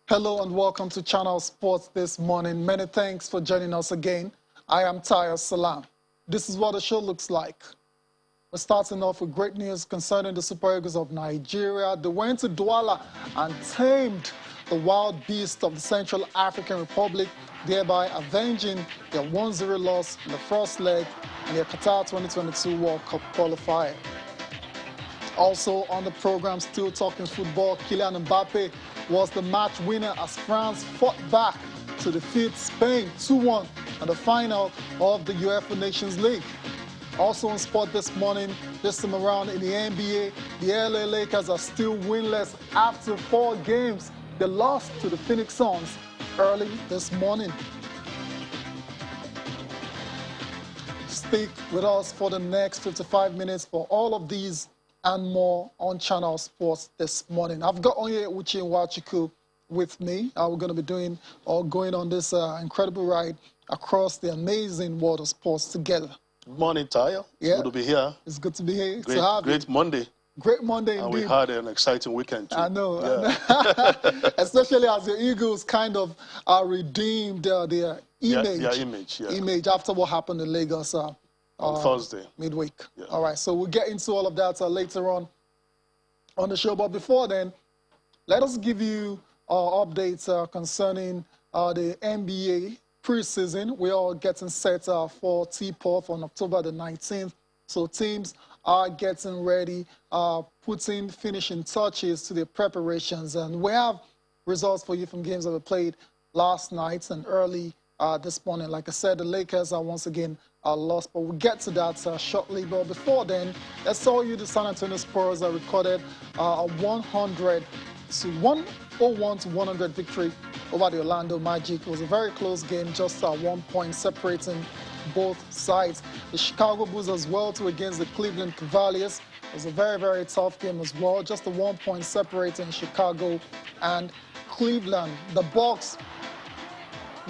Hello and welcome to Channel Sports this morning. Many thanks for joining us again. I am Tayo Salam. This is what the show looks like. We're starting off with great news concerning the Super Eagles of Nigeria. They went to Douala and tamed the wild beast of the Central African Republic, thereby avenging their 1-0 loss in the first leg in their Qatar 2022 World Cup qualifier. Also on the program, still talking football, Kylian Mbappe was the match winner as France fought back to defeat Spain 2-1 in the final of the UEFA Nations League. Also in sport this morning, this time around in the NBA, the LA Lakers are still winless after 4 games. They lost to the Phoenix Suns early this morning. Stick with us for the next 55 minutes for all of these and more on Channel Sports this morning. I've got Onye Uche Wachiku with me. We're going to be going on this incredible ride across the amazing world of sports together. Good morning, Tayo. It's good to be here. It's good to be here. Great Monday. Great Monday indeed. And we had an exciting weekend too. I know. Yeah. Especially as the Eagles kind of redeemed their image after what happened in Lagos. On Thursday. Midweek. Yeah. All right, so we'll get into all of that later on the show. But before then, let us give you updates concerning the NBA preseason. We're all getting set for tip-off on October the 19th. So teams are getting ready, putting finishing touches to their preparations. And we have results for you from games that were played last night and early this morning. Like I said, the Lakers are once again lost, but we'll get to that shortly. But before then, let's tell you the San Antonio Spurs recorded a 101-100 victory over the Orlando Magic. It was a very close game, just 1 point separating both sides. The Chicago Bulls as well too against the Cleveland Cavaliers. It was a very, very tough game as well, just a 1 point separating Chicago and Cleveland. The Bucks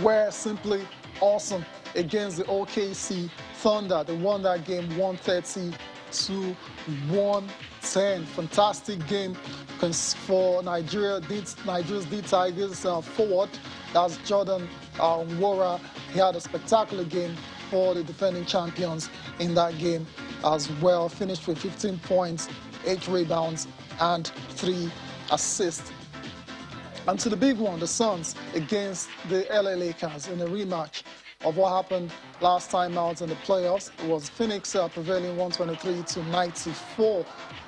were simply awesome against the OKC Thunder. They won that game 130 to 110. Fantastic game for Nigeria's D Tigers forward. That's Jordan Nwora. He had a spectacular game for the defending champions in that game as well. Finished with 15 points, 8 rebounds, and 3 assists. And to the big one, the Suns against the LA Lakers in a rematch of what happened last time out in the playoffs. It was Phoenix prevailing 123 to 94.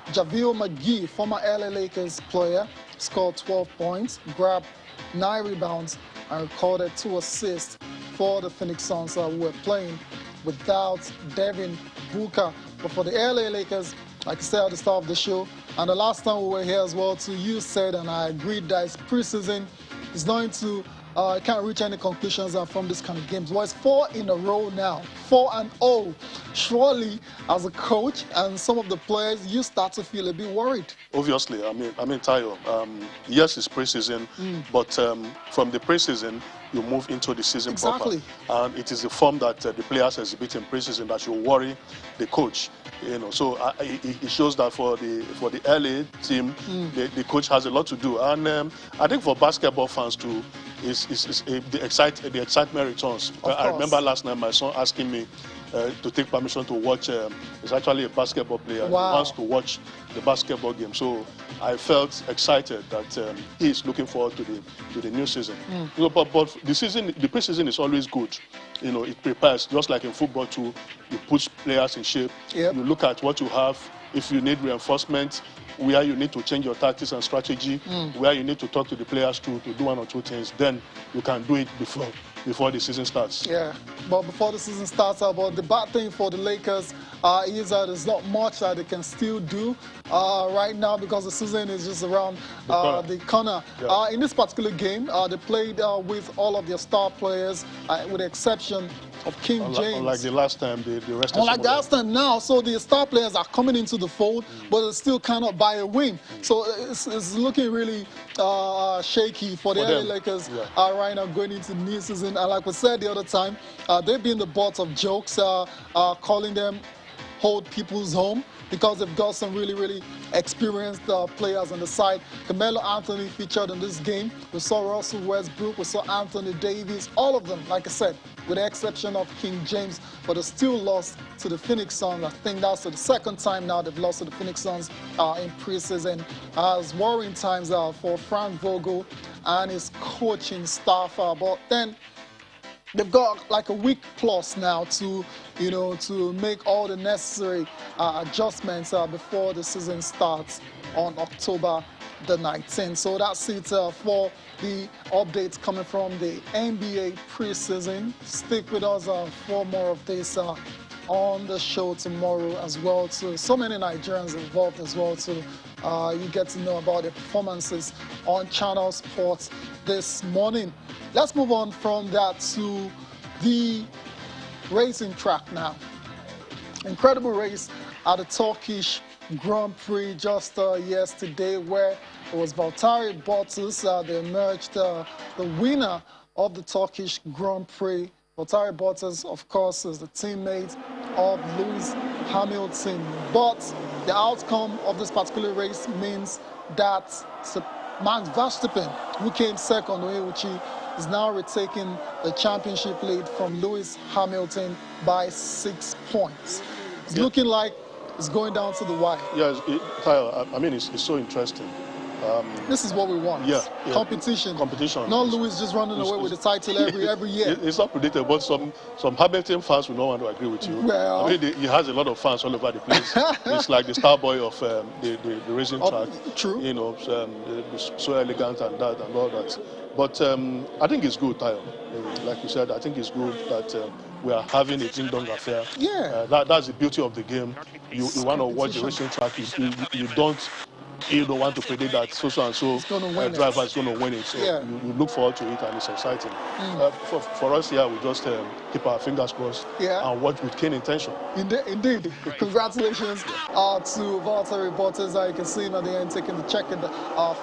JaVale McGee, former LA Lakers player, scored 12 points, grabbed 9 rebounds, and recorded 2 assists for the Phoenix Suns who were playing without Devin Booker. But for the LA Lakers, like I said at the start of the show, and the last time we were here as well too, you said, and I agreed, that it's preseason. It's going to can't reach any conclusions from this kind of games. Well, it's 4 in a row now, 4-0. Surely, as a coach and some of the players, you start to feel a bit worried. Obviously, I mean, Tayo, yes, it's preseason, but from the preseason, you move into the season proper. And it is the form that the players exhibit in preseason that should worry the coach. You know, so it shows that for the LA team, the coach has a lot to do. And I think for basketball fans too, the excitement returns. I remember last night my son asking me to take permission to watch. He's actually a basketball player. Wow. He wants to watch the basketball game. So I felt excited that he is looking forward to the new season. You know, but the preseason is always good. You know, it prepares, just like in football too. You put players in shape. Yep. You look at what you have. If you need reinforcement, where you need to change your tactics and strategy, where you need to talk to the players to do 1 or 2 things, then you can do it before the season starts. Yeah, but before the season starts, but the bad thing for the Lakers is that there's not much that they can still do right now because the season is just around the corner. Yeah. In this particular game, they played with all of their star players, with the exception of King James. Unlike the last time, the rest of the last time now, so the star players are coming into the fold, but they still cannot buy a win. So it's looking really shaky for the LA Lakers right now going into the new season. And like we said the other time, they've been the butt of jokes, calling them hold people's home because they've got some really experienced players on the side. Carmelo Anthony featured in this game. We saw Russell Westbrook, we saw Anthony Davis, all of them, like I said, with the exception of King James, but they still lost to the Phoenix Suns. I think that's the second time now they've lost to the Phoenix Suns in preseason. It's worrying times for Frank Vogel and his coaching staff, but then they've got like a week plus now to, to make all the necessary adjustments before the season starts on October the 19th. So that's it for the updates coming from the NBA preseason. Stick with us for more of this on the show tomorrow as well. So many Nigerians involved as well. You get to know about the performances on Channel Sports this morning. Let's move on from that to the racing track now. Incredible race at the Turkish Grand Prix just yesterday, where it was Valtteri Bottas that emerged the winner of the Turkish Grand Prix. Valtteri Bottas, of course, is the teammate of Lewis Hamilton. But the outcome of this particular race means that Max Verstappen, who came second, which is now retaking the championship lead from Lewis Hamilton by 6 points. It's looking like it's going down to the wire. Yeah, Tyler, I mean, it's so interesting. This is what we want. Yeah. Competition. Competition. Not Lewis just running away with the title every year. It's not predictable, but some Hamilton fans will not want to agree with you. Well, I mean, he has a lot of fans all over the place. It's like the star boy of the racing track. True. So elegant and that and all that. But I think it's good, Tyler. Like you said, I think it's good that we are having a ding-dong affair. Yeah. That's the beauty of the game. You want to watch the racing track. You don't want to predict that so and so driver is going to win it. So you look forward to it, and it's exciting. For us here, we just keep our fingers crossed and watch with keen intention. Indeed. Congratulations to Valtteri Bottas. You can see him at the end taking the checkered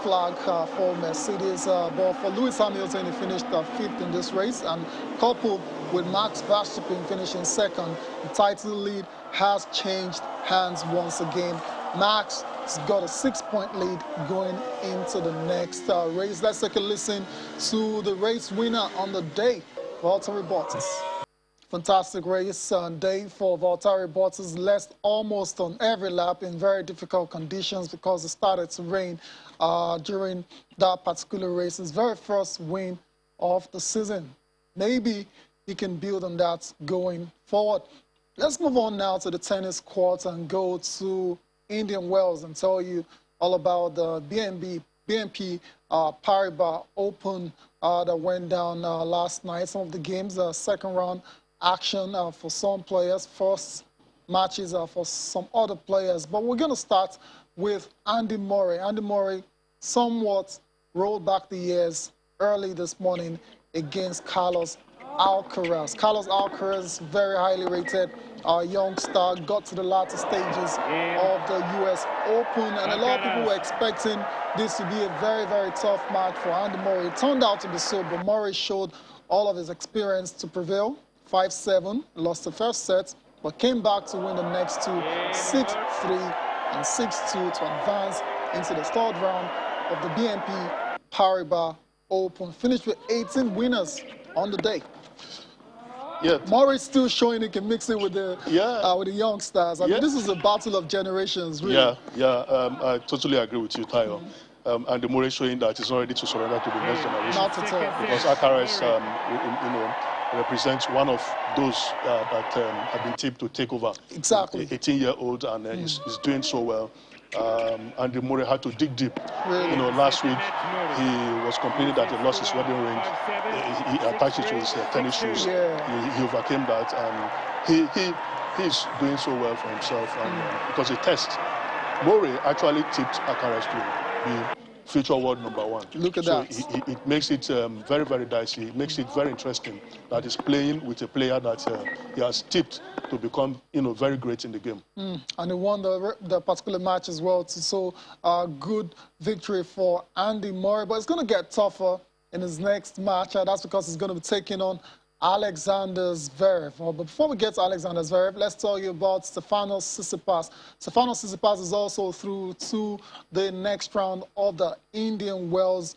flag for Mercedes. But for Lewis Hamilton, he finished fifth in this race, and coupled with Max Verstappen finishing second, the title lead has changed hands once again. Max has got a 6-point lead going into the next race. Let's take a listen to the race winner on the day, Valtteri Bottas. Fantastic race day for Valtteri Bottas. Left almost on every lap in very difficult conditions because it started to rain during that particular race. His very first win of the season. Maybe he can build on that going forward. Let's move on now to the tennis court and go to Indian Wells and tell you all about the BNP Paribas Open that went down last night. Some of the games, second round action for some players, first matches for some other players. But we're going to start with Andy Murray. Andy Murray somewhat rolled back the years early this morning against Carlos Alcaraz. Carlos Alcaraz, very highly rated young star, got to the latter stages of the U.S. Open, and a lot of people were expecting this to be a very tough match for Andy Murray. It turned out to be so, but Murray showed all of his experience to prevail. 5-7, lost the first set, but came back to win the next two, 6-3 and 6-2 to advance into the third round of the BNP Paribas Open. Finished with 18 winners on the day. Yeah, Murray's still showing he can mix it with the young stars. I mean, this is a battle of generations, really. I totally agree with you, Tayo. And the Murray showing that he's not ready to surrender to the next generation. Not at all. Because Alcaraz, represents one of those that have been tipped to take over. Exactly. 18-year-old, and he's doing so well. And the Murray had to dig deep. Really? Last week he was complaining that he lost his wedding ring. He attached it to his tennis shoes. He overcame that, and he's doing so well for himself. And because the test, Murray actually tipped Alcaraz to be future world #1. Look at that. It makes it very dicey. It makes it very interesting that he's playing with a player that he has tipped to become, very great in the game. And he won the particular match as well. So good victory for Andy Murray. But it's going to get tougher in his next match. That's because he's going to be taking on Alexander Zverev. Well, but before we get to Alexander Zverev, let's tell you about Stefanos Tsitsipas. Stefanos Tsitsipas is also through to the next round of the Indian Wells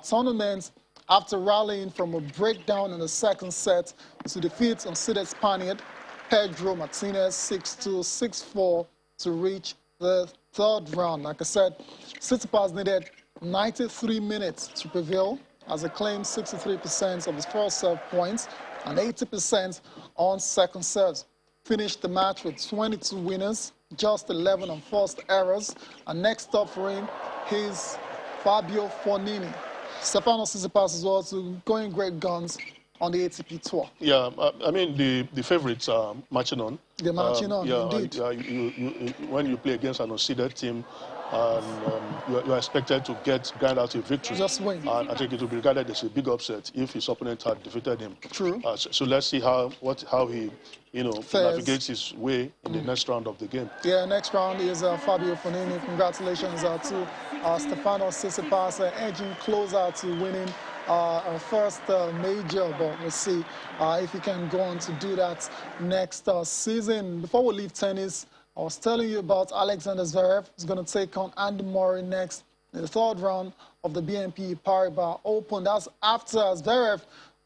tournament after rallying from a breakdown in the second set to defeat unseeded Spaniard Pedro Martinez 6-2, 6-4 to reach the third round. Like I said, Tsitsipas needed 93 minutes to prevail as he claimed 63% of his first serve points and 80% on second serves. Finished the match with 22 winners, just 11 unforced errors. And next up for him is Fabio Fognini. Stefanos Tsitsipas is also going great guns on the ATP tour. Yeah, I mean, the favorites are marching on. They're marching on, indeed. When you play against an unseeded team, and you are expected to grind out a victory. Just win. And I think it will be regarded as a big upset if his opponent had defeated him. True. So let's see how he navigates his way in the next round of the game. Yeah, next round is Fabio Fognini. Congratulations to Stefanos Tsitsipas edging closer to winning our first major, but we'll see if he can go on to do that next season. Before we leave tennis, I was telling you about Alexander Zverev. He's going to take on Andy Murray next in the third round of the BNP Paribas Open. That's after Zverev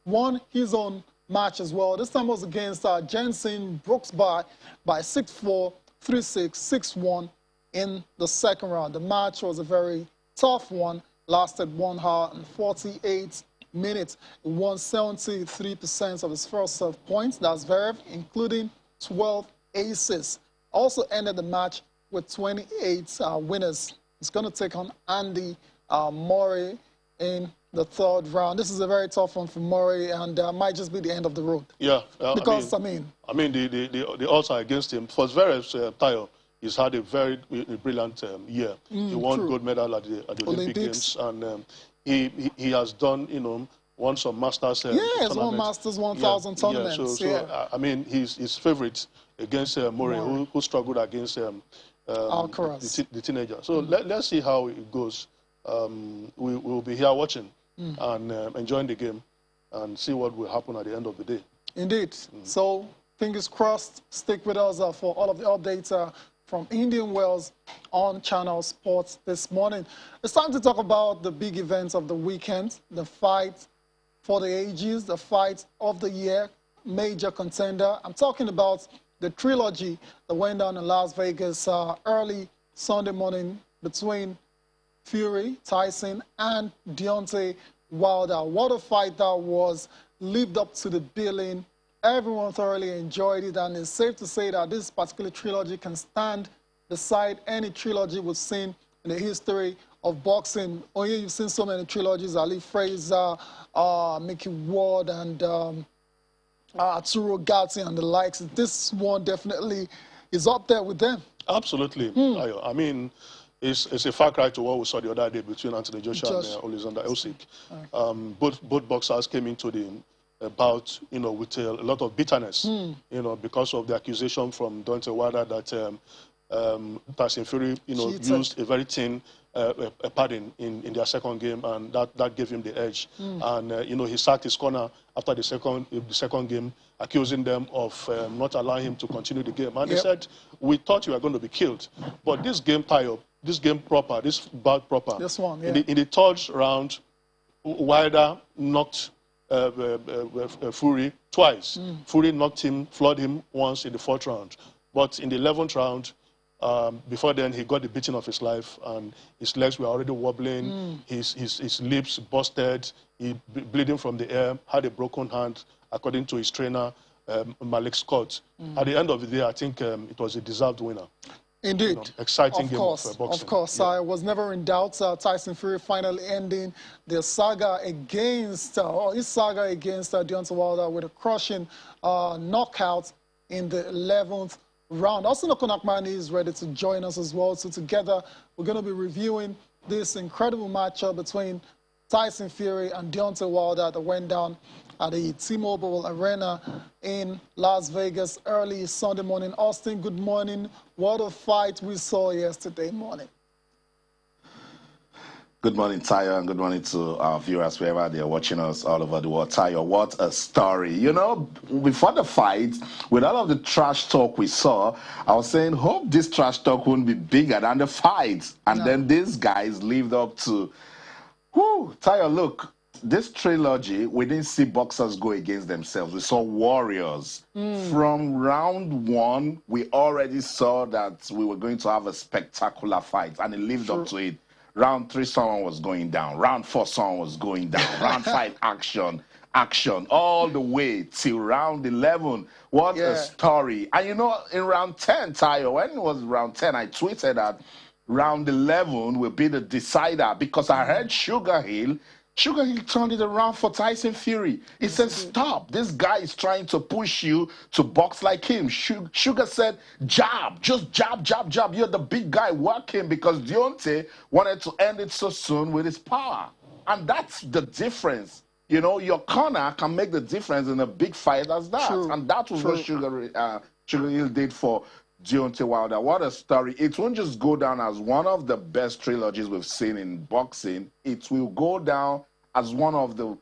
won his own match as well. This time was against Jensen Brooks by 6-4, 3-6, 6-1 in the second round. The match was a very tough one, lasted 1 hour and 48 minutes. He won 73% of his first serve points. That's Zverev, including 12 aces. Also ended the match with 28 winners. He's going to take on Andy Murray in the third round. This is a very tough one for Murray, and might just be the end of the road. Yeah, because I mean the odds are against him. For Zverev's Tayo, he's had a very brilliant year. He won gold medal at the Olympic Games, and he has done won some Masters. Yes, won Masters 1000 tournaments. So I mean, his favourite against Murray, who struggled against the teenager. So let's see how it goes. We'll be here watching and enjoying the game and see what will happen at the end of the day. Indeed. So fingers crossed. Stick with us for all of the updates from Indian Wells on Channel Sports this morning. It's time to talk about the big events of the weekend, the fight for the ages, the fight of the year, major contender. I'm talking about the trilogy that went down in Las Vegas early Sunday morning between Fury, Tyson, and Deontay Wilder. What a fight that was. Lived up to the billing. Everyone thoroughly enjoyed it, and it's safe to say that this particular trilogy can stand beside any trilogy we've seen in the history of boxing. Oh yeah, you've seen so many trilogies: Ali Fraser, Mickey Ward, and Arturo Gatti and the likes. This one definitely is up there with them. Absolutely. I mean, it's a far cry to what we saw the other day between Anthony Joshua and Alexander Usyk. Both boxers came into the bout, with a lot of bitterness, because of the accusation from Deontay Wilder that Tyson Fury, used a very thin padding in their second game, and that gave him the edge. And he sacked his corner after the second game, accusing them of not allowing him to continue the game. And they said, "We thought you were going to be killed, but this game tie-up, this game proper, this bout proper." This one, in the third round, Wilder knocked Fury twice. Fury knocked him, floored him once in the fourth round, but in the 11th round. Before then, he got the beating of his life, and his legs were already wobbling. His lips busted. He bleeding from the ear. Had a broken hand, according to his trainer, Malik Scott. At the end of the day, I think it was a deserved winner. Indeed. Exciting game of boxing. Of course, I was never in doubt. Tyson Fury finally ending their saga against, Deontay Wilder with a crushing knockout in the 11th round. Also, Nokonakmani is ready to join us as well. So together, we're going to be reviewing this incredible matchup between Tyson Fury and Deontay Wilder that went down at the T-Mobile Arena in Las Vegas early Sunday morning. Austin, good morning. What a fight we saw yesterday morning. Good morning, Tayo, and good morning to our viewers wherever they're watching us all over the world. Tayo, what a story. You know, before the fight, with all of the trash talk we saw, I was saying, hope this trash talk won't be bigger than the fight. And then these guys lived up to, whoo, Tayo, look, this trilogy, we didn't see boxers go against themselves. We saw warriors. From round one, we already saw that we were going to have a spectacular fight, and it lived up to it. Round 3, someone was going down. Round 4, someone was going down. Round 5, action, all the way till round 11. What a story. And you know, in round 10, Tayo, when it was round 10, I tweeted that round 11 will be the decider because I heard Sugar Hill turned it around for Tyson Fury. He said, stop. This guy is trying to push you to box like him. Sugar said, jab. Just jab, jab, jab. You're the big guy working because Deontay wanted to end it so soon with his power. And that's the difference. You know, your corner can make the difference in a big fight as that. And that was what Sugar Hill did for Deontay Wilder. What a story. It won't just go down as one of the best trilogies we've seen in boxing. It will go down as one of the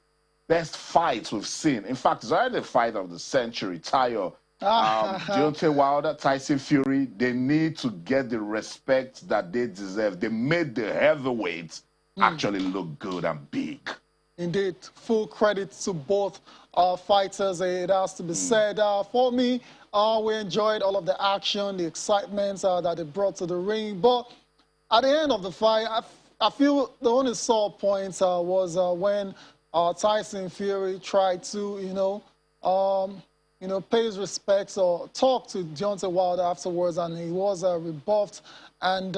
best fights we've seen. In fact, it's already the fight of the century. Tayo, Deontay Wilder, Tyson Fury, they need to get the respect that they deserve. They made the heavyweights actually look good and big. Indeed, full credit to both fighters, it has to be said. For me, we enjoyed all of the action, the excitement that they brought to the ring. But at the end of the fight, I feel the only sore point was when Tyson Fury tried to, pay his respects or talk to Deontay Wilder afterwards, and he was rebuffed. And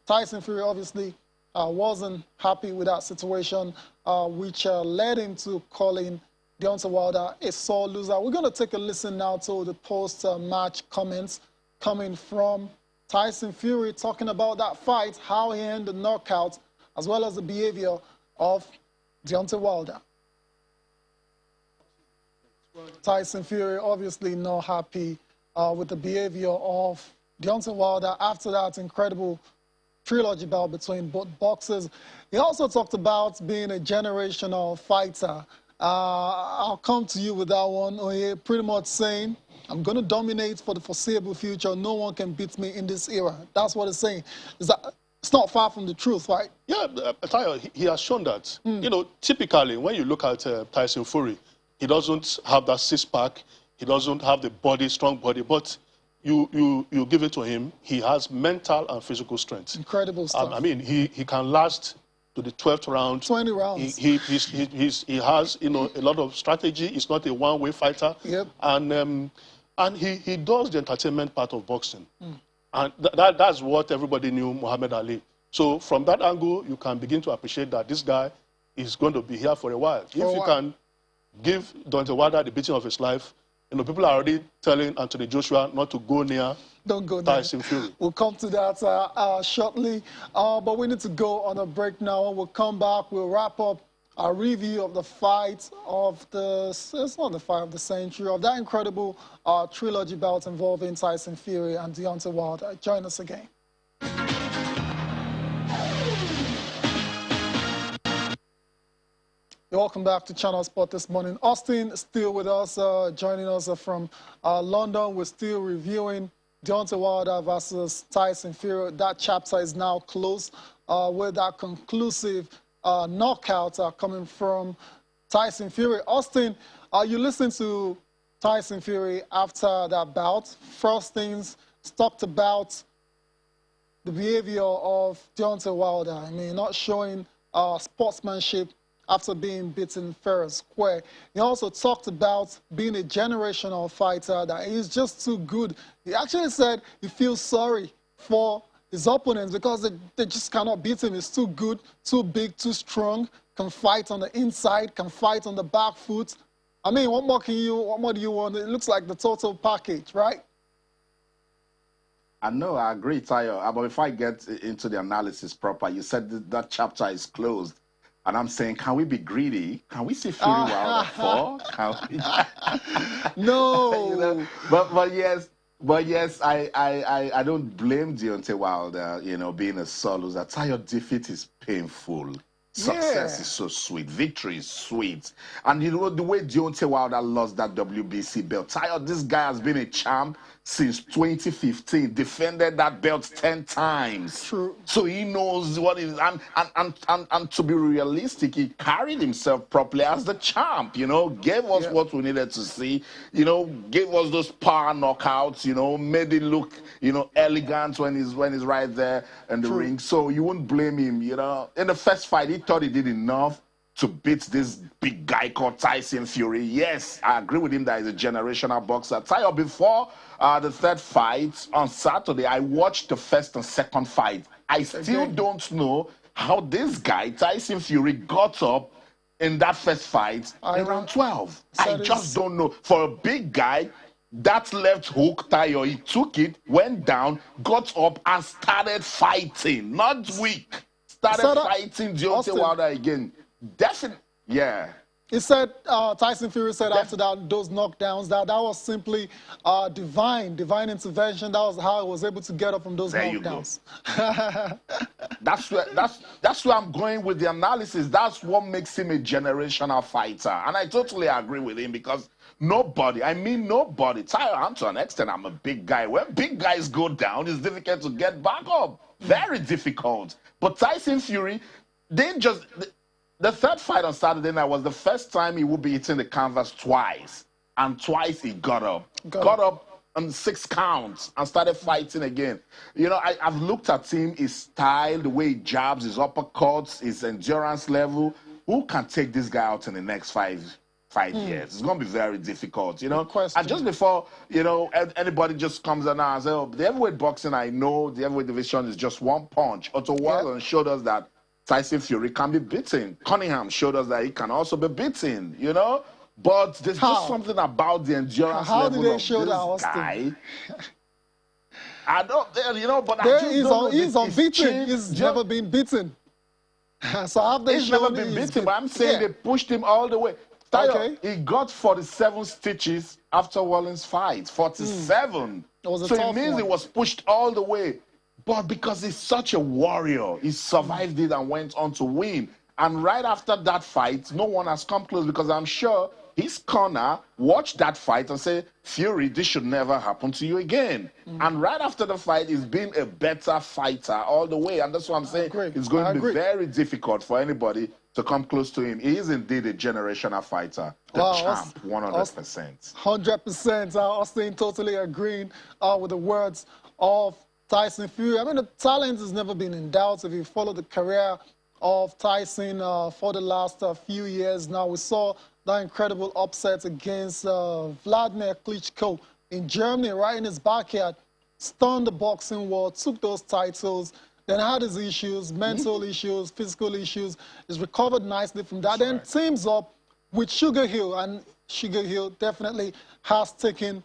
Tyson Fury obviously wasn't happy with that situation, which led him to calling Deontay Wilder a sore loser. We're going to take a listen now to the post-match comments coming from Tyson Fury talking about that fight, how he ended the knockout, as well as the behavior of Deontay Wilder. Tyson Fury obviously not happy with the behavior of Deontay Wilder after that incredible trilogy bout between both boxers. He also talked about being a generational fighter. I'll come to you with that one. Oye, pretty much saying, I'm going to dominate for the foreseeable future. No one can beat me in this era. That's what he's saying. It's not far from the truth, right? Yeah, Tayo, he has shown that. You know, typically, when you look at Tyson Fury, he doesn't have that six-pack. He doesn't have the body, strong body. But you give it to him, he has mental and physical strength. Incredible stuff. I mean, he can last to the 12th round. 20 rounds. He has, you know, a lot of strategy. He's not a one-way fighter. Yep. And he does the entertainment part of boxing. And that's what everybody knew Muhammad Ali. So from that angle, you can begin to appreciate that this guy is going to be here for a while. If you can give Deontay Wilder the beating of his life, you know, people are already telling Anthony Joshua not to go near Tyson Fury. We'll come to that shortly. But we need to go on a break now. When we'll come back, we'll wrap up our review of the fight of it's not the fight of the century, of that incredible trilogy bout involving Tyson Fury and Deontay Wilder. Join us again. Welcome back to Channel Sport this morning. Austin still with us, joining us from London. We're still reviewing Deontay Wilder versus Tyson Fury. That chapter is now closed with that conclusive knockout coming from Tyson Fury. Austin, you listened to Tyson Fury after that bout. First things, talked about the behavior of Deontay Wilder. I mean, not showing sportsmanship after being beaten fair and square. He also talked about being a generational fighter, that he's just too good. He actually said he feels sorry for his opponents because they just cannot beat him. He's too good, too big, too strong, can fight on the inside, can fight on the back foot. I mean, what more do you want? It looks like the total package, right? I know, I agree, Tayo. But if I get into the analysis proper, you said that chapter is closed. And I'm saying, can we be greedy? Can we see Fury Wilder fall? Can we? No. You know? But yes, But yes, I don't blame Deontay Wilder, you know, being a sore loser. Tayo, defeat is painful. Success Yeah. is so sweet. Victory is sweet. And you know, the way Deontay Wilder lost that WBC belt. Tayo, this guy has been a champ since 2015. Defended that belt 10 times. True. So he knows what is, and to be realistic, he carried himself properly as the champ, you know, gave us what we needed to see, you know, gave us those power knockouts, you know, made it look, you know, elegant when he's right there in the ring. So you wouldn't blame him, you know. In the first fight, he thought he did enough to beat this big guy called Tyson Fury. Yes, I agree with him that he's a generational boxer. Tayo, before the third fight on Saturday, I watched the first and second fight. I still don't know how this guy, Tyson Fury, got up in that first fight in round 12. I just don't know. For a big guy, that left hook, Tayo, he took it, went down, got up, and started fighting. Not weak. Started fighting Deontay Wilder again. Definitely, yeah. He said, Tyson Fury said after that, those knockdowns, that was simply divine intervention. That was how he was able to get up from those knockdowns. That's where I'm going with the analysis. That's what makes him a generational fighter. And I totally agree with him because nobody, Tayo, I'm to an extent, I'm a big guy. When big guys go down, it's difficult to get back up. Very difficult. But Tyson Fury, the third fight on Saturday night was the first time he would be hitting the canvas twice. And twice he got up. Got up on 6 counts and started fighting again. You know, I've looked at him, his style, the way he jabs, his uppercuts, his endurance level. Who can take this guy out in the next five years? It's going to be very difficult, you know. And just before, you know, anybody just comes in and says, oh, the heavyweight boxing, I know the heavyweight division is just one punch. Otto Warren showed us that Tyson Fury can be beaten. Cunningham showed us that he can also be beaten, you know? But there's just something about the endurance level of this guy. I don't, you know, but I just don't know. He's unbeaten. He's never been beaten. So have they He's never been beaten, but I'm saying they pushed him all the way. He got 47 stitches after Wallen's fight. 47. So it means he was pushed all the way. But because he's such a warrior, he survived it and went on to win. And right after that fight, no one has come close because I'm sure his corner watched that fight and said, Fury, this should never happen to you again. And right after the fight, he's been a better fighter all the way. And that's what I'm saying. It's going to be very difficult for anybody to come close to him. He is indeed a generational fighter. The champ, 100%. 100%. Austin totally agreeing with the words of Tyson Fury. I mean, the talent has never been in doubt. If you follow the career of Tyson for the last few years now, we saw that incredible upset against Vladimir Klitschko in Germany, right in his backyard, stunned the boxing world, took those titles, then had his issues, mental issues, physical issues. He's recovered nicely from that. Then teams up with Sugar Hill, and Sugar Hill definitely has taken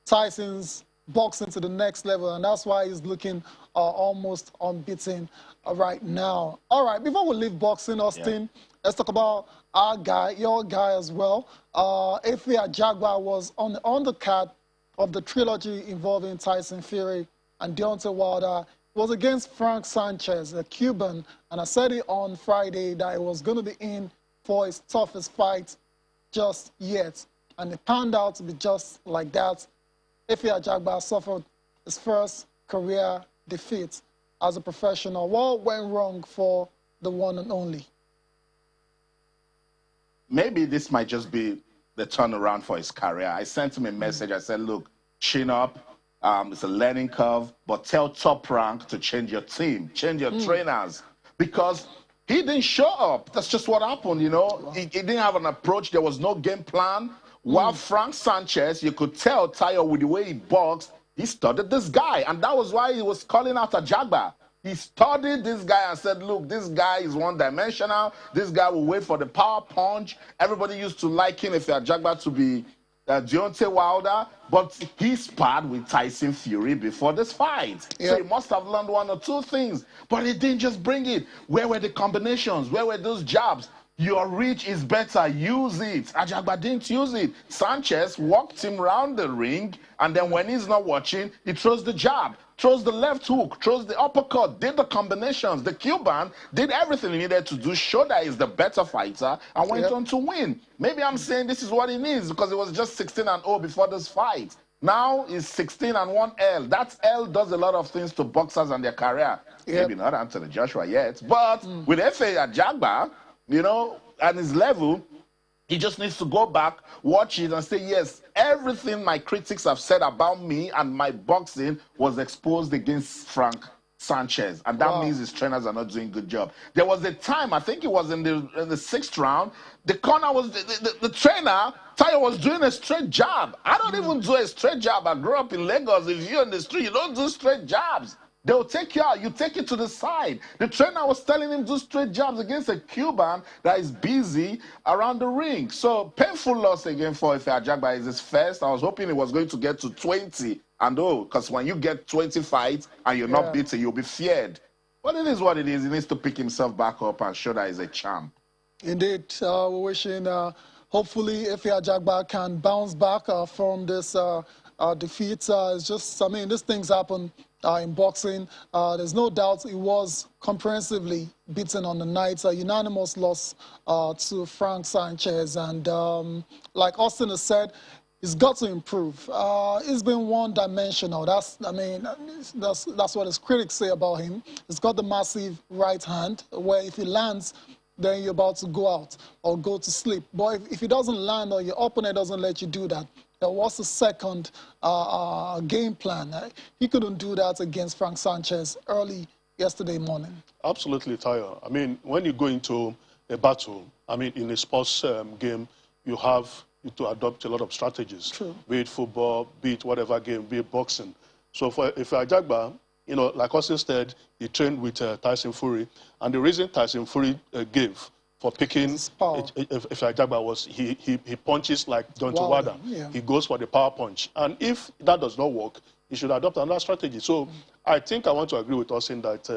Tyson's boxing to the next level, and that's why he's looking almost unbeaten right now. All right, before we leave boxing, Austin, let's talk about our guy, your guy as well. Efe Ajagba was on the undercard of the trilogy involving Tyson Fury and Deontay Wilder. It was against Frank Sanchez, a Cuban, and I said it on Friday that he was going to be in for his toughest fight just yet, and it panned out to be just like that. Efe Ajagba suffered his first career defeat as a professional. What went wrong for the one and only? Maybe this might just be the turnaround for his career. I sent him a message. I said, look, chin up. It's a learning curve, but tell Top Rank to change your team, change your trainers, because he didn't show up. That's just what happened, you know. He didn't have an approach. There was no game plan. While Frank Sanchez, you could tell, Tayo, with the way he boxed, he studied this guy. And that was why he was calling out Ajagba. He studied this guy and said, look, this guy is one-dimensional. This guy will wait for the power punch. Everybody used to like him, Efe Ajagba, to be Deontay Wilder, but he sparred with Tyson Fury before this fight. So he must have learned one or two things. But he didn't just bring it. Where were the combinations? Where were those jabs? Your reach is better. Use it. Ajagba didn't use it. Sanchez walked him round the ring, and then when he's not watching, he throws the jab, throws the left hook, throws the uppercut, did the combinations. The Cuban did everything he needed to do, show that he's the better fighter, and went on to win. Maybe I'm saying this is what he needs because it was just 16-0 before this fight. Now it's 16-1 L. That L does a lot of things to boxers and their career. Maybe not Anthony Joshua yet, but with Efe Ajagba, you know, at his level, he just needs to go back, watch it, and say, yes, everything my critics have said about me and my boxing was exposed against Frank Sanchez. And that means his trainers are not doing a good job. There was a time, I think it was in the sixth round, the corner was, the trainer, Tayo, was doing a straight jab. I don't even do a straight jab. I grew up in Lagos. If you're in the street, you don't do straight jabs. They'll take you out. You take it to the side. The trainer was telling him to do straight jabs against a Cuban that is busy around the ring. So painful loss again for Efe Ajagba. Is his first. I was hoping he was going to get to 20. And because when you get 20 fights and you're not beaten, you'll be feared. But it is what it is. He needs to pick himself back up and show that he's a champ. Indeed. We're wishing, hopefully, Efe Ajagba can bounce back from this defeat. It's just, I mean, these things happen. In boxing, there's no doubt he was comprehensively beaten on the night. A unanimous loss to Frank Sanchez. And like Austin has said, he's got to improve. He's been one-dimensional. That's what his critics say about him. He's got the massive right hand, where if he lands, then you're about to go out or go to sleep. But if he doesn't land or your opponent doesn't let you do that, there was a second game plan. He couldn't do that against Frank Sanchez early yesterday morning. Absolutely, Tayo. I mean, when you go into a battle, I mean, in a sports game, you have to adopt a lot of strategies. True. Be it football, be it whatever game, be it boxing. So for Efe Ajagba, you know, like Austin said, he trained with Tyson Fury. And the reason Tyson Fury gave for picking Efe Ajagba was he punches like John Wilder. He goes for the power punch. And if that does not work, he should adopt another strategy. So I think I want to agree with Austin that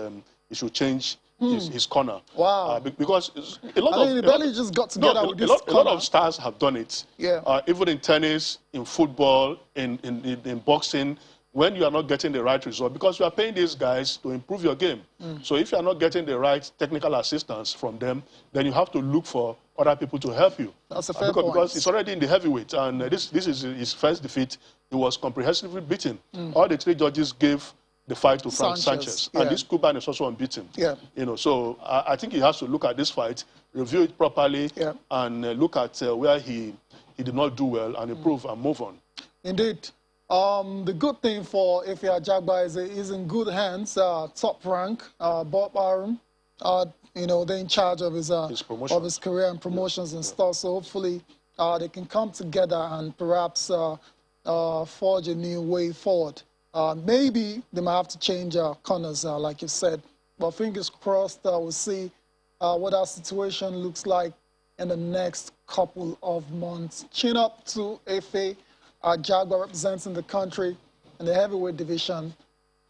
he should change his corner. Wow. Because a lot of... He barely just got together with this corner. A lot of stars have done it. Yeah. Even in tennis, in football, in boxing, when you are not getting the right result, because you are paying these guys to improve your game. So if you are not getting the right technical assistance from them, then you have to look for other people to help you. That's a fair point. Because it's already in the heavyweight, and this is his first defeat. He was comprehensively beaten. All the three judges gave the fight to Frank Sanchez. And this Cuban is also unbeaten. You know, so I think he has to look at this fight, review it properly, and look at where he did not do well and improve and move on. Indeed. The good thing for Efe Ajagba is he's in good hands. Top rank, Bob Arum, you know, they're in charge of his career and promotions and stuff. So hopefully they can come together and perhaps forge a new way forward. Maybe they might have to change corners, like you said. But fingers crossed, we'll see what our situation looks like in the next couple of months. Chin up to Efe Ajagba, representing the country in the heavyweight division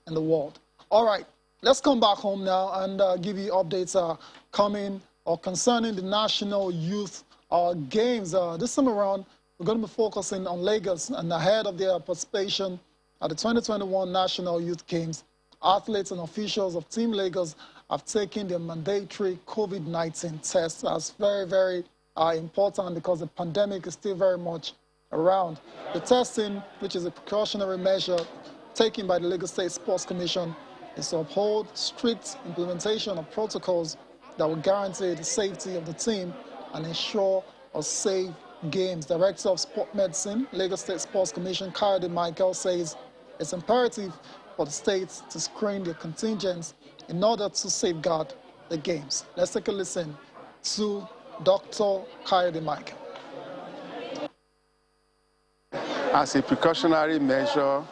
in the world. All right, let's come back home now and give you updates coming or concerning the National Youth Games. This time around, we're going to be focusing on Lagos, and ahead of their participation at the 2021 National Youth Games, athletes and officials of Team Lagos have taken their mandatory COVID-19 test. That's very, very important because the pandemic is still very much around. The testing, which is a precautionary measure taken by the Lagos State Sports Commission, is to uphold strict implementation of protocols that will guarantee the safety of the team and ensure a safe games. Director of Sport Medicine, Lagos State Sports Commission, C.A.R. Michael, says it's imperative for the states to screen their contingents in order to safeguard the games. Let's take a listen to Dr. C.A.R. Michael. As a precautionary measure,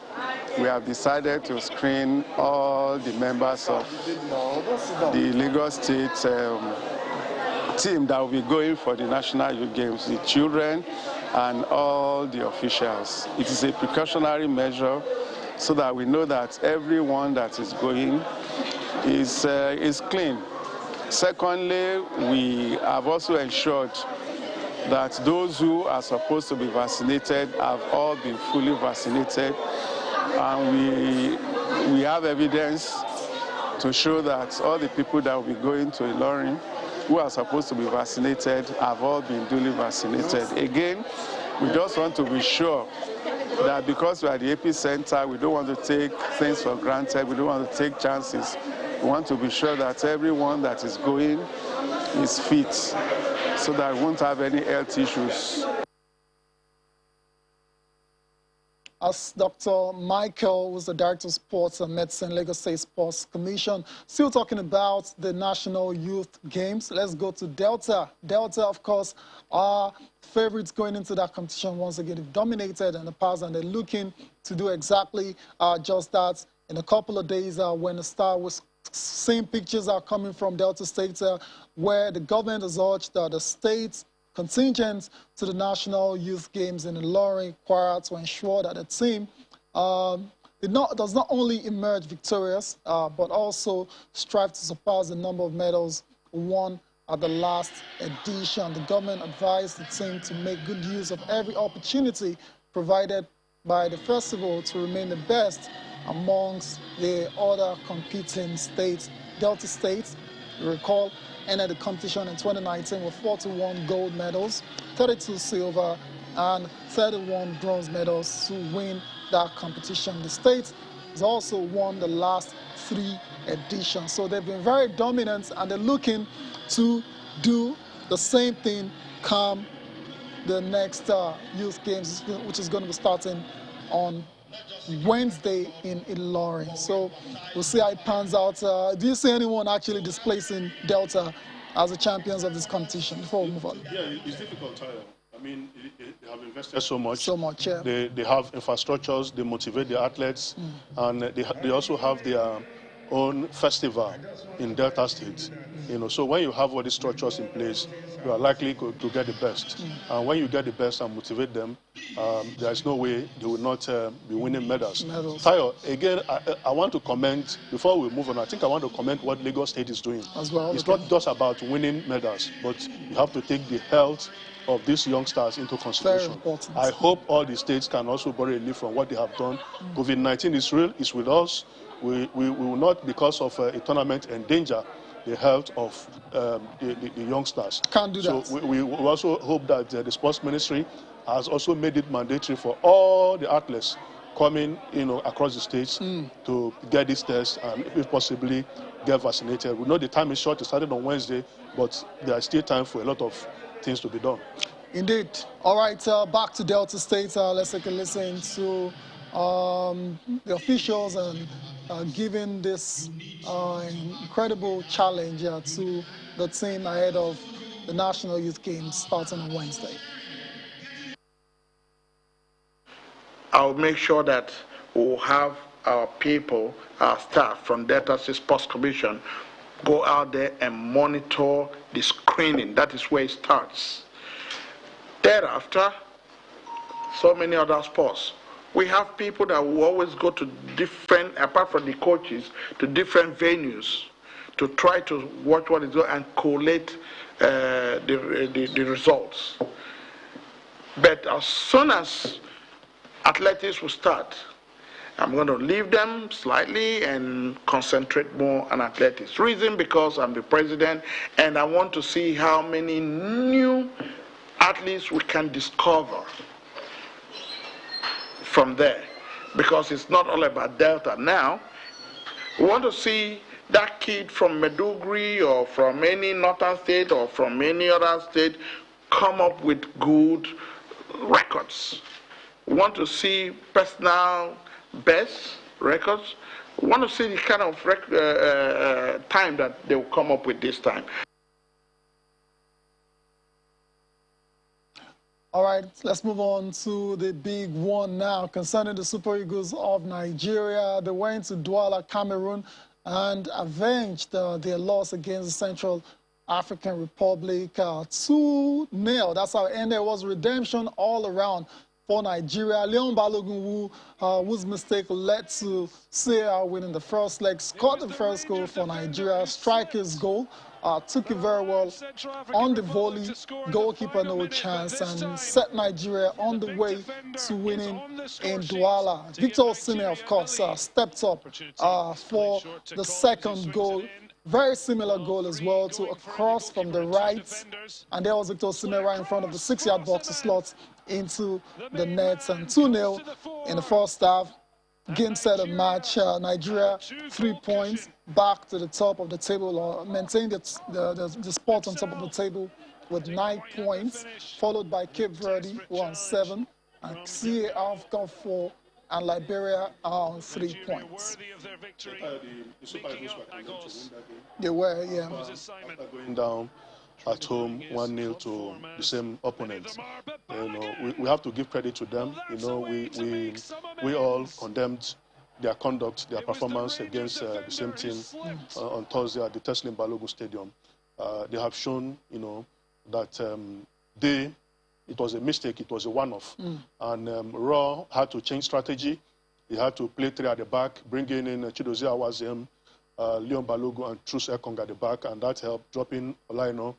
we have decided to screen all the members of the Lagos State team that will be going for the National Youth Games, the children and all the officials. It is a precautionary measure so that we know that everyone that is going is clean. Secondly, we have also ensured that those who are supposed to be vaccinated have all been fully vaccinated, and we have evidence to show that all the people that will be going to Ilorin who are supposed to be vaccinated have all been duly vaccinated. Again, we just want to be sure that because we are the epicenter, we don't want to take things for granted, we don't want to take chances. We want to be sure that everyone that is going is fit, so that we won't have any health issues. As Dr. Michael, who's the Director of Sports and Medicine, Lagos State Sports Commission, still talking about the National Youth Games. Let's go to Delta. Delta, of course, are favorites going into that competition. Once again, they've dominated in the past, and they're looking to do exactly just that in a couple of days when the Star was. Same pictures are coming from Delta State, where the government has urged the state's contingent to the National Youth Games in Ilorin, Kwara, to ensure that the team does not only emerge victorious, but also strive to surpass the number of medals won at the last edition. The government advised the team to make good use of every opportunity provided by the festival to remain the best amongst the other competing states. Delta State, you recall, entered the competition in 2019 with 41 gold medals, 32 silver, and 31 bronze medals to win that competition. The state has also won the last 3 editions. So they've been very dominant, and they're looking to do the same thing come the next Youth Games, which is going to be starting on Wednesday in Ilorin. So we'll see how it pans out. Do you see anyone actually displacing Delta as the champions of this competition before we move on? Yeah, it's difficult, Tyler. I mean, they have invested so much. So much, yeah. They have infrastructures, they motivate the athletes, and they also have their own festival in Delta State. You know, so when you have all these structures in place, you are likely to get the best. And when you get the best and motivate them, there is no way they will not be winning medals. Tayo, again, I want to comment, before we move on, I think I want to comment what Lagos State is doing. As well. It's not just about winning medals, but you have to take the health of these youngsters into consideration. Very important. I hope all the states can also borrow a leaf from what they have done. COVID-19 is real, it's with us. We will not, because of a tournament, endanger the health of the youngsters. Can't do that. So we also hope that the sports ministry has also made it mandatory for all the athletes coming, across the states to get this test and, if possibly, get vaccinated. We know the time is short. It started on Wednesday, but there is still time for a lot of things to be done. Indeed. All right, back to Delta State. Let's take a listen to the officials and giving this incredible challenge to the team ahead of the National Youth Games starting on Wednesday. I'll make sure that we'll have our people, our staff from Delta State Sports Commission go out there and monitor the screening. That is where it starts. Thereafter, so many other sports. We have people that will always go to different, apart from the coaches, to different venues to try to watch what is going and collate the results. But as soon as athletics will start, I'm going to leave them slightly and concentrate more on athletics. Reason because I'm the president and I want to see how many new athletes we can discover from there, because it's not all about Delta now. We want to see that kid from Maiduguri or from any northern state or from any other state come up with good records. We want to see personal best records. We want to see the kind of time that they will come up with this time. All right, let's move on to the big one now concerning the Super Eagles of Nigeria. They went to Douala, Cameroon, and avenged their loss against the Central African Republic 2-0. That's how it ended. It was redemption all around for Nigeria. Leon Balogun, whose mistake led to C.A.R. winning the first leg, scored the first goal for Nigeria. Striker's goal took it very well on the volley, goalkeeper no chance, and set Nigeria on the way to winning in Douala. Victor Osimhen, of course, stepped up for the second goal. Very similar goal as well, to a cross from the right, and there was Victor Osimhen right in front of the 6-yard box to slot into the nets, and 2-0 in the first half. Game, set, and match. Nigeria 3 points, back to the top of the table, or maintain the spot on top of the table with 9 points, followed by Cape Verde, who are on 7, and C.A.R got 4, and Liberia are on 3 points. They were, yeah. After going down at home 1-0 to the same opponent, you know, we have to give credit to them. You know, we all condemned their conduct, their performance against the same team on Thursday at the Teslim Balogun Stadium. They have shown, you know, that it was a mistake, it was a one-off. And Raw had to change strategy. He had to play 3 at the back, bringing in Chidozie Awaziem, Leon Balogun, and Truce Ekong at the back, and that helped dropping Olaino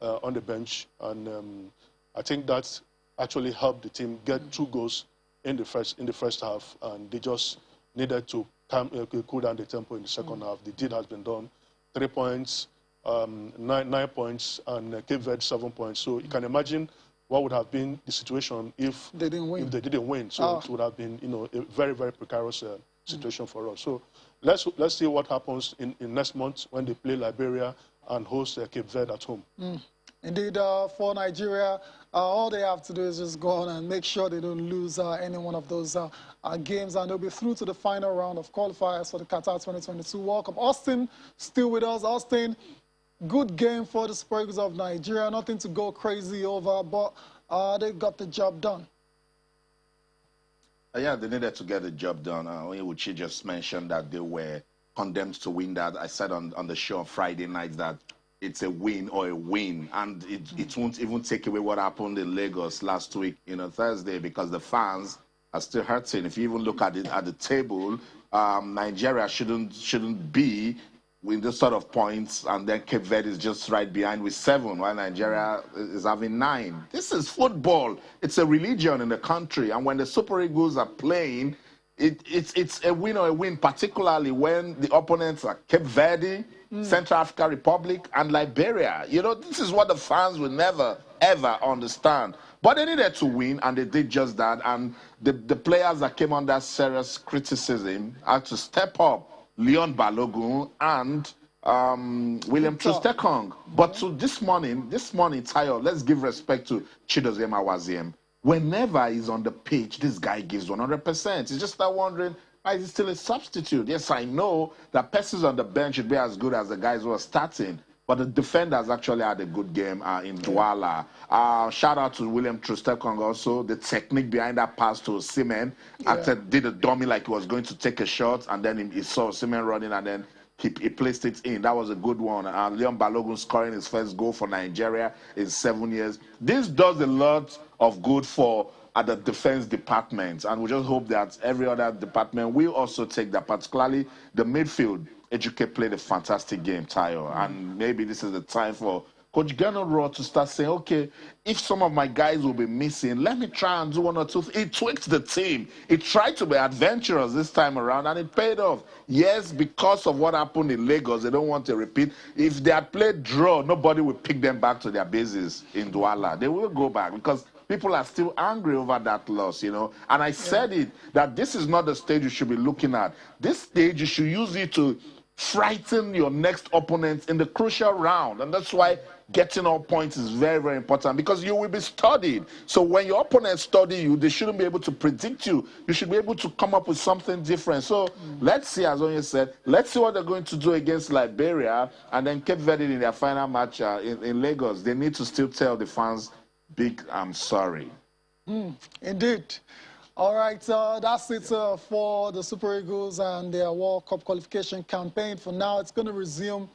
on the bench. And I think that actually helped the team get 2 goals in the first half, and they just needed to cool down the tempo in the second half. The deed has been done. 3 points, 9 points, and Cape Verde 7 points. So you can imagine what would have been the situation if they didn't win. So it would have been, you know, a very, very precarious situation for us. So let's see what happens in next month when they play Liberia and host Cape Verde at home. Indeed, for Nigeria, all they have to do is just go on and make sure they don't lose any one of those games, and they'll be through to the final round of qualifiers for the Qatar 2022 World Cup. Austin, still with us. Austin, good game for the Super Eagles of Nigeria. Nothing to go crazy over, but they got the job done. Yeah, they needed to get the job done. Uchi just mentioned that they were condemned to win that. I said on the show on Friday night that it's a win or a win, and it won't even take away what happened in Lagos last week, you know, Thursday, because the fans are still hurting. If you even look at it at the table, Nigeria shouldn't be with this sort of points, and then Cape Verde is just right behind with 7, while Nigeria is having 9. This is football. It's a religion in the country, and when the Super Eagles are playing, it's a win or a win, particularly when the opponents are Cape Verde, Central African Republic, and Liberia. You know, this is what the fans will never, ever understand. But they needed to win, and they did just that. And the players that came under serious criticism had to step up. Leon Balogun and William Trustekong. But to this morning, Tayo, let's give respect to Chidozie Awaziem. Whenever he's on the pitch, this guy gives 100%. It's just that wondering, why is he still a substitute? Yes, I know that persons on the bench should be as good as the guys who are starting, but the defenders actually had a good game in Douala. Shout out to William Trustekong also. The technique behind that pass to Osimhen. Did a dummy like he was going to take a shot, and then he saw Osimhen running, and then he placed it in. That was a good one. Leon Balogun scoring his first goal for Nigeria in 7 years. This does a lot of good for the defense department, and we just hope that every other department will also take that, particularly the midfield. Ejuke played a fantastic game, Tayo, and maybe this is the time for Coach Gernot Rohr to start saying, okay, if some of my guys will be missing, let me try and do 1 or 2. He tweaked the team. He tried to be adventurous this time around, and it paid off. Yes, because of what happened in Lagos, they don't want to repeat. If they had played draw, nobody would pick them back to their bases in Douala. They will go back because people are still angry over that loss, you know. And I said it, that this is not the stage you should be looking at. This stage, you should use it to frighten your next opponents in the crucial round. And that's why getting all points is very, very important, because you will be studied. So when your opponents study you, they shouldn't be able to predict you. You should be able to come up with something different. So let's see, as Onye said, let's see what they're going to do against Liberia, and then Cape Verde in their final match in Lagos. They need to still tell the fans, big I'm sorry. Indeed. All right, that's it for the Super Eagles and their World Cup qualification campaign. For now, it's going to resume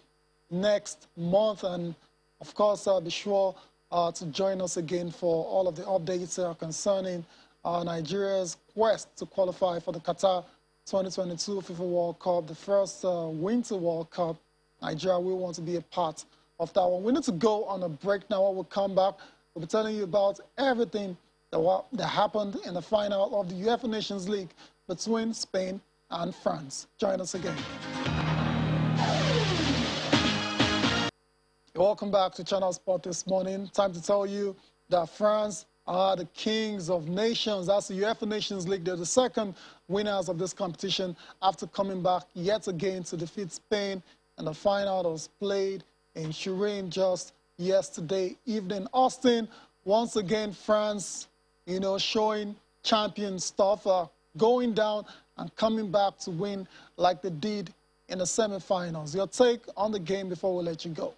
next month, and of course, be sure to join us again for all of the updates concerning Nigeria's quest to qualify for the Qatar 2022 FIFA World Cup, the first Winter World Cup. Nigeria will want to be a part of that one. We need to go on a break now. When we come back, we'll be telling you about everything that happened in the final of the UEFA Nations League between Spain and France. Join us again. Welcome back to Channel Sport this morning. Time to tell you that France are the kings of nations. That's the UEFA Nations League. They're the second winners of this competition after coming back yet again to defeat Spain in the final that was played in Turin just yesterday evening. Austin, once again, France, you know, showing champion stuff, going down and coming back to win like they did in the semifinals. Your take on the game before we let you go?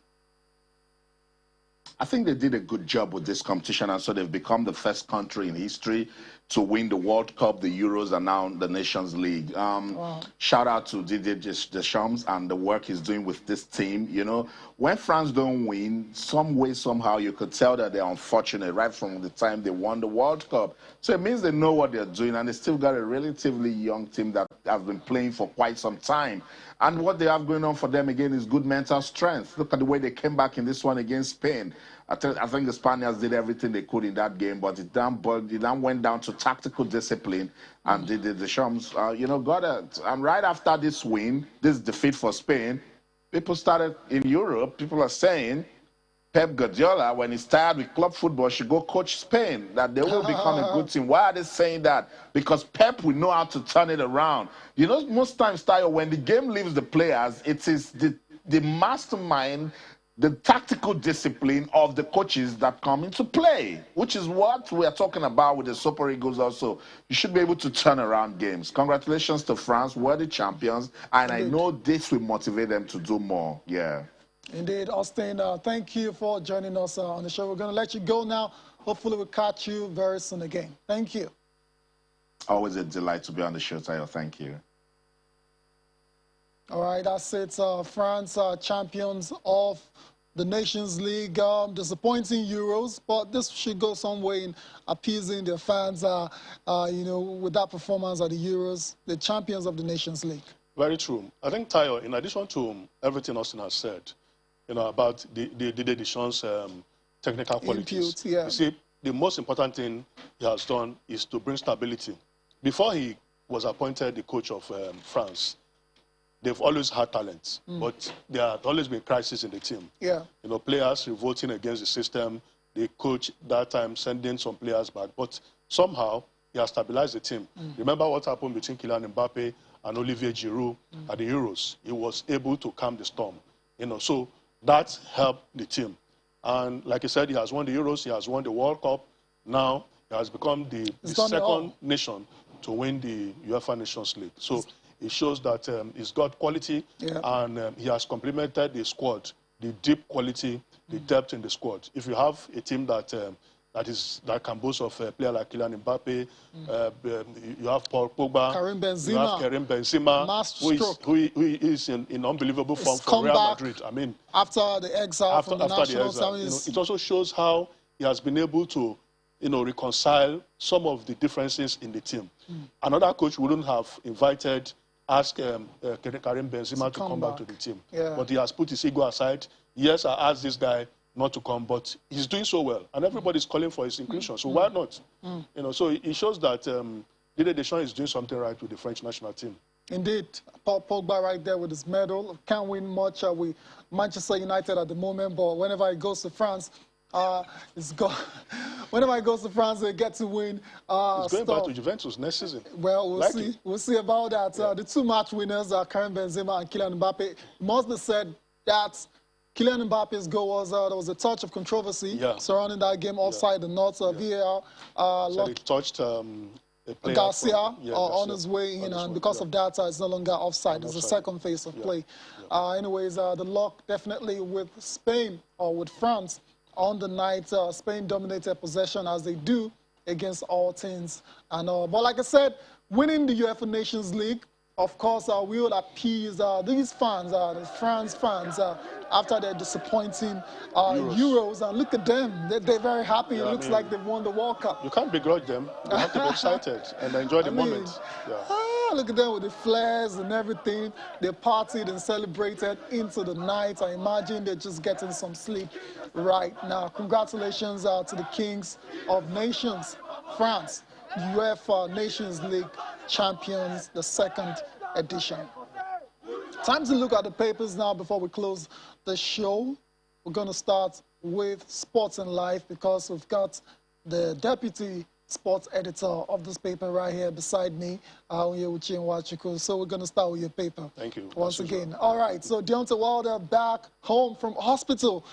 I think they did a good job with this competition, and so they've become the first country in history to win the World Cup, the Euros, and now the Nations League. Wow. Shout out to Didier Deschamps and the work he's doing with this team. You know, when France don't win, some way, somehow, you could tell that they're unfortunate right from the time they won the World Cup. So it means they know what they're doing, and they still got a relatively young team that has been playing for quite some time. And what they have going on for them, again, is good mental strength. Look at the way they came back in this one against Spain. I think the Spaniards did everything they could in that game, but it then went down to tactical discipline, and the Deschamps, you know, got it. And right after this win, this defeat for Spain, people started in Europe, people are saying Pep Guardiola, when he's tired with club football, should go coach Spain, that they will become a good team. Why are they saying that? Because Pep will know how to turn it around. You know, most times, Tayo, when the game leaves the players, it is the mastermind, the tactical discipline of the coaches that come into play, which is what we are talking about with the Super Eagles also. You should be able to turn around games. Congratulations to France, worthy champions, and I know this will motivate them to do more. Yeah. Indeed, Austin, thank you for joining us on the show. We're going to let you go now. Hopefully we'll catch you very soon again. Thank you. Always a delight to be on the show, Tayo. Thank you. All right, that's it. France champions of the Nations League. Disappointing Euros, but this should go some way in appeasing their fans, you know, with that performance at the Euros, the champions of the Nations League. Very true. I think, Tayo, in addition to everything Austin has said, you know, about the Deschamps' technical qualities, yeah. You see, the most important thing he has done is to bring stability. Before he was appointed the coach of France, they've always had talent, but there had always been crisis in the team. Yeah. You know, players revolting against the system. The coach that time sending some players back, but somehow he has stabilized the team. Remember what happened between Kylian Mbappe and Olivier Giroud at the Euros? He was able to calm the storm. You know, so that helped the team. And like I said, he has won the Euros, he has won the World Cup. Now he has become the second nation to win the UEFA Nations League. So it shows that he's got quality, and he has complemented the squad, the deep quality, the depth in the squad. If you have a team that that can boast of a player like Kylian Mbappe, you have Paul Pogba, Karim Benzema, you have Karim Benzema, who is in unbelievable form for Real Madrid. I mean, after the exile from the national team, you know, it also shows how he has been able to, you know, reconcile some of the differences in the team. Another coach wouldn't have asked Karim Benzema to come back to the team. But he has put his ego aside. Yes, I asked this guy not to come, but he's doing so well, and everybody's calling for his inclusion. So why not? You know, so it shows that Didier Deschamps is doing something right with the French national team. Indeed, Paul Pogba right there with his medal. Can't win much with Manchester United at the moment, but whenever he goes to France, whenever he goes to France, they get to win. He's going back to Juventus next season. Well, we'll see. We'll see about that. The two match winners are Karim Benzema and Kylian Mbappe. It must be said that Kylian Mbappe's goal was there was a touch of controversy surrounding that game offside the not VAR. So it touched Garcia on his way in, and because of that, it's no longer offside. It's the second phase of play. Anyways, the luck definitely with Spain or with France on the night. Spain dominated possession as they do against all teams. And but like I said, winning the UEFA Nations League Of course, we will appease these fans, the France fans, after their disappointing Euros. And look at them. They're very happy. Yeah, it looks like they've won the World Cup. You can't begrudge them. You have to be excited and enjoy the moment. Look at them with the flares and everything. They partied and celebrated into the night. I imagine they're just getting some sleep right now. Congratulations to the Kings of Nations, France, UEFA Nations League champions, the second edition. Time to look at the papers now before we close the show. We're going to start with Sports and Life because we've got the deputy sports editor of this paper right here beside me, so we're going to start with your paper. Thank you. Once again. All right, so Deontay Wilder back home from hospital.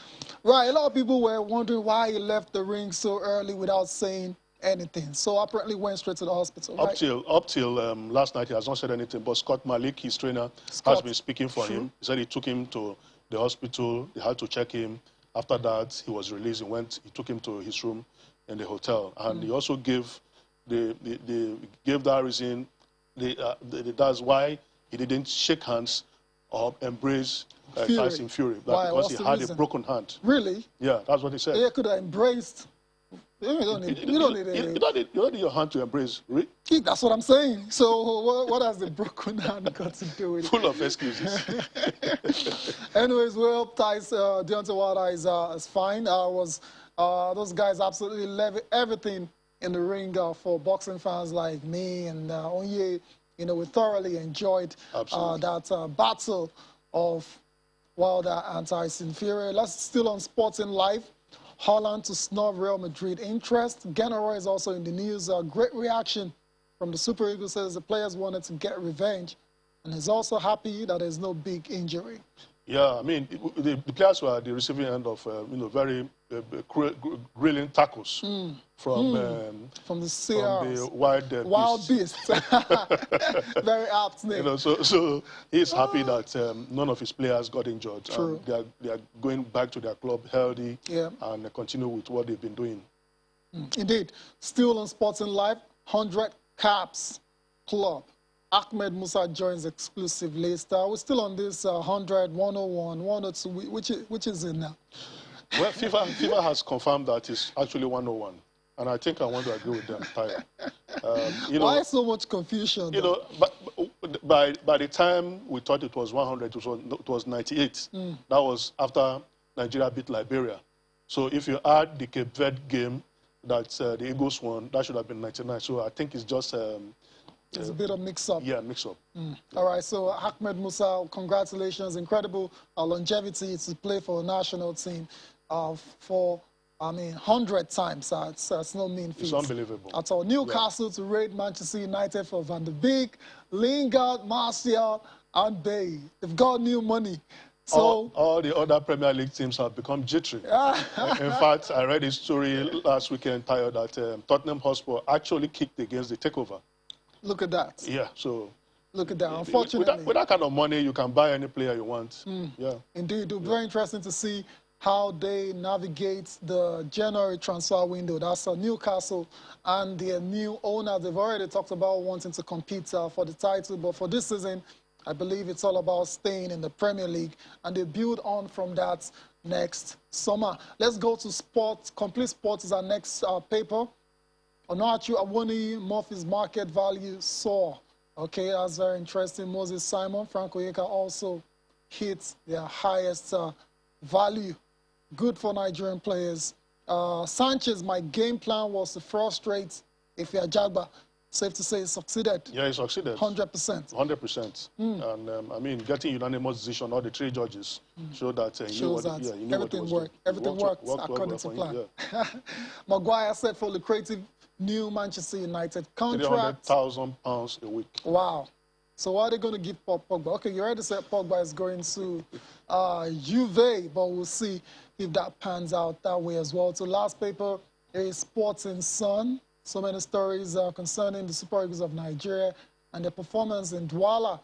Right, a lot of people were wondering why he left the ring so early without saying anything. So apparently went straight to the hospital. Up till last night, he has not said anything. But Scott Malik, his trainer, has been speaking for him. He said he took him to the hospital. They had to check him. After that, he was released. He took him to his room in the hotel, and he also gave gave that reason. That's why he didn't shake hands or embrace Tyson Fury, because he had a broken hand. Really? Yeah, that's what he said. He could have embraced. You don't need your hand to embrace. Really? That's what I'm saying. So what has the broken hand got to do with it? Full of excuses. Anyways, well, Deontay Wilder is fine. Those guys absolutely love everything in the ring for boxing fans like me and Onye. You know, we thoroughly enjoyed that battle of Wilder and Tyson Fury. Let's still on Sports in Life. Holland to snub Real Madrid interest. Genaro is also in the news. Great reaction from the Super Eagles, says the players wanted to get revenge, and is also happy that there's no big injury. Yeah, I mean, the players were at the receiving end of very grilling tackles from the C.A.R. From the wild beasts. Very apt name. You know, so he's happy that none of his players got injured. True. They are going back to their club healthy, and continue with what they've been doing. Indeed. Still on Sports in Life, 100 Caps Club. Ahmed Musa joins exclusive list. We're still on this 100, 101, 102. Which is it now? Well, FIFA has confirmed that it's actually 101. And I think I want to agree with them. Why so much confusion? You know, by the time we thought it was 100, it was 98. That was after Nigeria beat Liberia. So if you add the Cape Verde game that the Eagles won, that should have been 99. So I think it's just... It's a bit of mix-up. Yeah, mix-up. All right, so Ahmed Musa, congratulations. Incredible longevity to play for a national team for, 100 times. That's no mean feat. It's unbelievable. At all. Newcastle to raid Manchester United for Van der Beek, Lingard, Martial, and Bay. They've got new money. So all the other Premier League teams have become jittery. In fact, I read a story last weekend, Tayo, that Tottenham Hotspur actually kicked against the takeover. Look at that. Yeah, so... Look at that. Unfortunately... With that kind of money, you can buy any player you want. Yeah. Indeed. It'll be very interesting to see how they navigate the January transfer window. That's Newcastle and their new owner. They've already talked about wanting to compete for the title, but for this season, I believe it's all about staying in the Premier League, and they build on from that next summer. Let's go to sports. Complete Sports is our next paper. Onachu Awoni, Murphy's market value soar. Okay, that's very interesting. Moses Simon, Franco Yeka also hit their highest value. Good for Nigerian players. Sanchez, my game plan was to frustrate Efe Ajagba. Safe to say he succeeded. Yeah, he succeeded. 100%. 100%. And getting unanimous decision, all the three judges showed that everything worked. Everything worked according to plan. Yeah. Maguire set for lucrative new Manchester United contract. £300,000 a week. Wow. So what are they going to give Pogba? Okay, you already said Pogba is going to Juve, but we'll see if that pans out that way as well. So last paper is Sports and Sun. So many stories concerning the Super Eagles of Nigeria and their performance in Douala.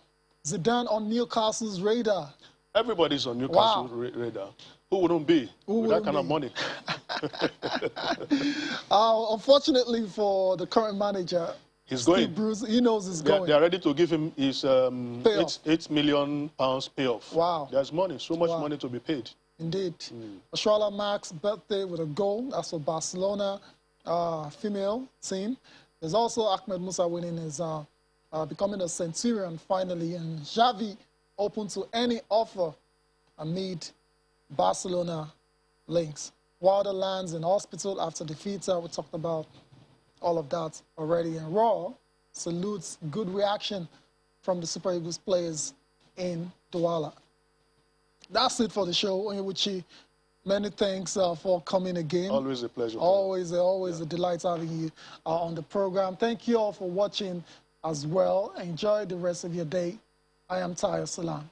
Zidane on Newcastle's radar. Everybody's on Newcastle's radar. Who wouldn't be with that kind of money? Unfortunately for the current manager, He's going. Bruce, he knows he's going. They are ready to give him his £8 million payoff. Wow. There's money, so much money to be paid. Indeed. Ashwala Mark's birthday with a goal. That's for Barcelona female team. There's also Ahmed Musa winning his, becoming a Centurion finally. And Xavi open to any offer amid Barcelona links. Wilder lands in hospital after defeat. We talked about all of that already. And Raw salutes good reaction from the Super Eagles players in Douala. That's it for the show. Onyewuchi, many thanks for coming again. Always a pleasure. Always a delight having you on the program. Thank you all for watching as well. Enjoy the rest of your day. I am Tayo Salam.